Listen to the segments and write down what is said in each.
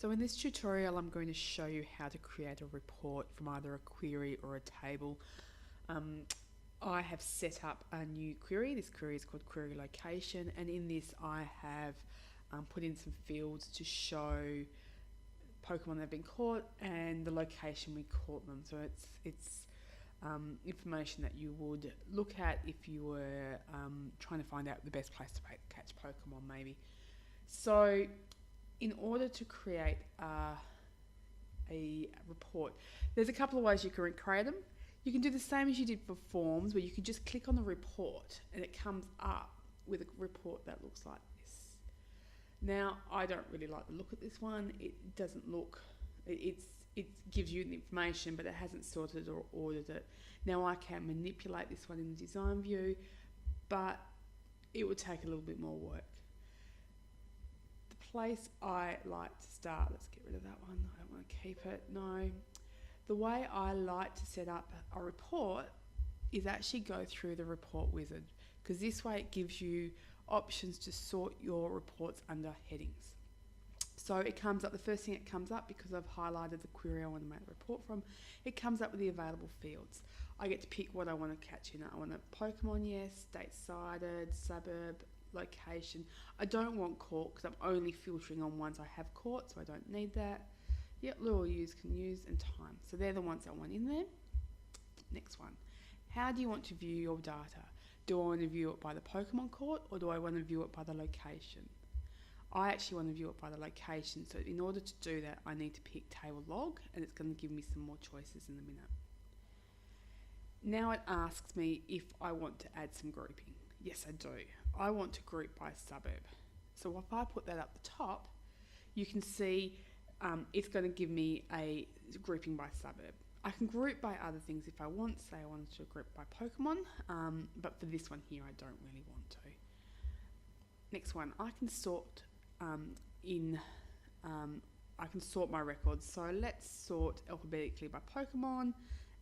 So in this tutorial, I'm going to show you how to create a report from either a query or a table. I have set up a new query. This query is called query location, and in this I have put in some fields to show Pokemon that have been caught and the location we caught them. So it's information that you would look at if you were trying to find out the best place to catch Pokemon, maybe. So in order to create a report, there's a couple of ways you can create them. You can do the same as you did for forms, where you can just click on the report and it comes up with a report that looks like this. Now, I don't really like the look at this one. It doesn't look, it gives you the information, but it hasn't sorted or ordered it. Now, I can manipulate this one in the design view, but it would take a little bit more work. The place I like to start, let's get rid of that one, I don't want to keep it, no. The way I like to set up a report is actually go through the report wizard, because this way it gives you options to sort your reports under headings. So it comes up, the first thing it comes up, because I've highlighted the query I want to make the report from, it comes up with the available fields. I get to pick what I want to catch in it. I want a Pokemon, yes, date cited, suburb, location. I don't want caught because I'm only filtering on ones I have caught, so I don't need that. Yep, lure use, can use, and time. So they're the ones I want in there. Next one. How do you want to view your data? Do I want to view it by the Pokemon caught, or do I want to view it by the location? I actually want to view it by the location, so in order to do that, I need to pick table log, and it's going to give me some more choices in a minute. Now it asks me if I want to add some grouping. Yes, I do. I want to group by suburb. So if I put that up the top, you can see it's going to give me a grouping by suburb. I can group by other things if I want. Say I wanted to group by Pokemon, but for this one here, I don't really want to. Next one, I can sort I can sort my records. So let's sort alphabetically by Pokemon,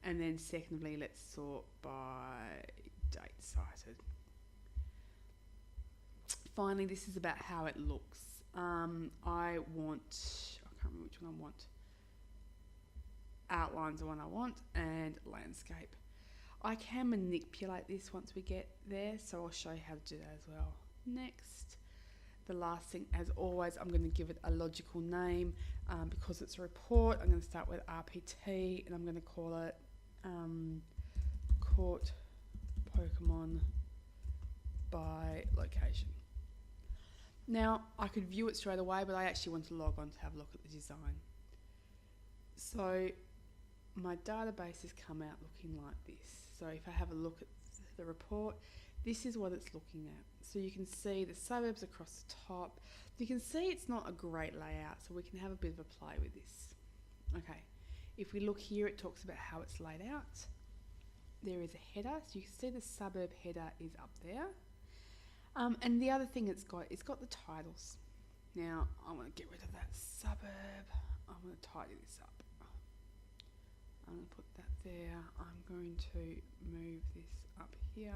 and then secondly, let's sort by date cited. Finally, this is about how it looks. I can't remember which one I want. Outline's the one I want, and landscape. I can manipulate this once we get there, so I'll show you how to do that as well. Next, the last thing, as always, I'm going to give it a logical name because it's a report. I'm going to start with RPT, and I'm going to call it caught Pokemon by location. Now, I could view it straight away, but I actually want to log on to have a look at the design. So my database has come out looking like this. So if I have a look at the report, this is what it's looking at. So you can see the suburbs across the top. You can see it's not a great layout, so we can have a bit of a play with this. Okay, if we look here, it talks about how it's laid out. There is a header, so you can see the suburb header is up there. And the other thing it's got the titles. Now, I want to get rid of that suburb. I want to tidy this up. I'm going to put that there. I'm going to move this up here.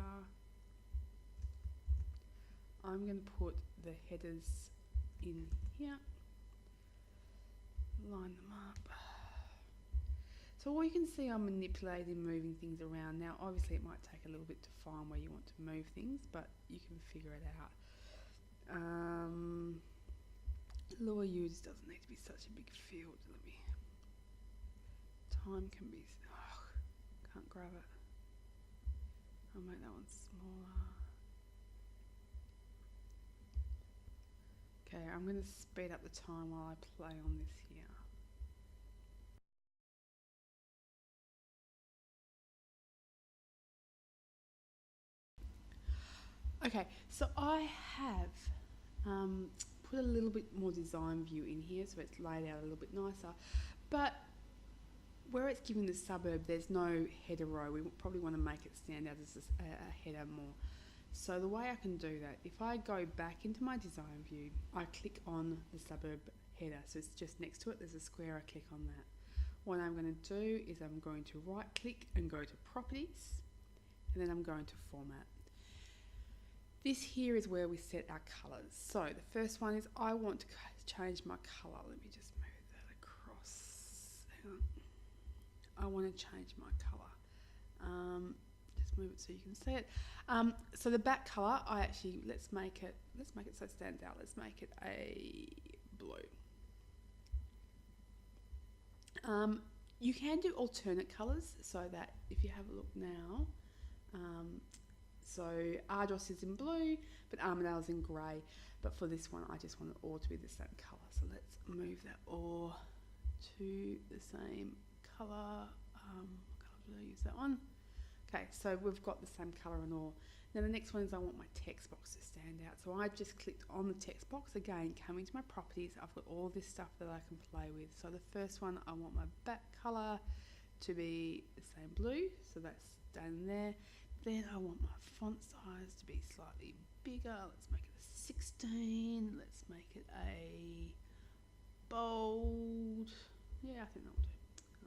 I'm going to put the headers in here. Line them up. So all you can see, I'm manipulating, moving things around. Now, obviously, it might take a little bit to find where you want to move things, but you can figure it out. Lure use doesn't need to be such a big field. Time can be, can't grab it. I'll make that one smaller. Okay, I'm going to speed up the time while I play on this here. Okay, so I have put a little bit more design view in here, so it's laid out a little bit nicer. But where it's giving the suburb, there's no header row. We probably want to make it stand out as a header more. So the way I can do that, if I go back into my design view, I click on the suburb header. So it's just next to it, there's a square, I click on that. What I'm going to do is I'm going to right click and go to properties, and then I'm going to format. This here is where we set our colours. So the first one is I want to change my colour. Let me just move hang on. I want to change my colour. Just move it so you can see it. So the back colour, let's make it so it stands out. Let's make it a blue. You can do alternate colours so that if you have a look now, so Ardos is in blue, but Armadale's in grey. But for this one, I just want it all to be the same colour. So let's move that all to the same colour. What colour did I use that one? Okay, so we've got the same colour and all. Now the next one is I want my text box to stand out. So I just clicked on the text box again, coming to my properties. I've got all this stuff that I can play with. So the first one, I want my back colour to be the same blue. So that's down there. Then I want my font size to be slightly bigger. Let's make it a 16. Let's make it a bold. Yeah, I think that will do.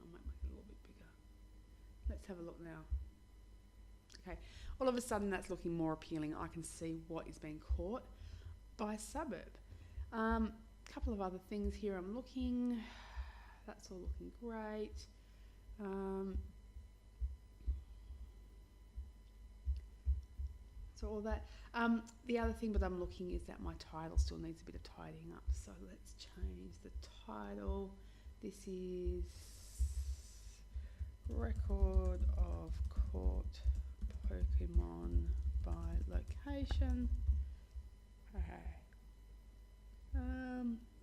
I might make it a little bit bigger. Let's have a look now. Okay, all of a sudden that's looking more appealing. I can see what is being caught by suburb. Couple of other things here I'm looking. That's all looking great. So all that. The other thing that I'm looking is that my title still needs a bit of tidying up. So let's change the title. This is Record of Caught Pokemon by Location. Okay.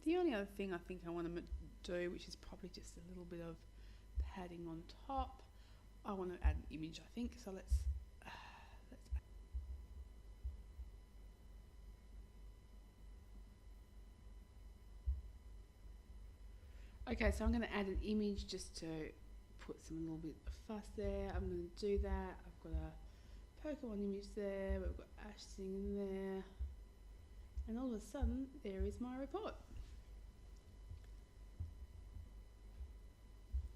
The only other thing I think I want to do, which is probably just a little bit of padding on top, I want to add an image, I think. So let's okay, so I'm going to add an image just to put some little bit of fuss there. I'm going to do that. I've got a Pokemon image there. We've got Ash singing there. And all of a sudden, there is my report.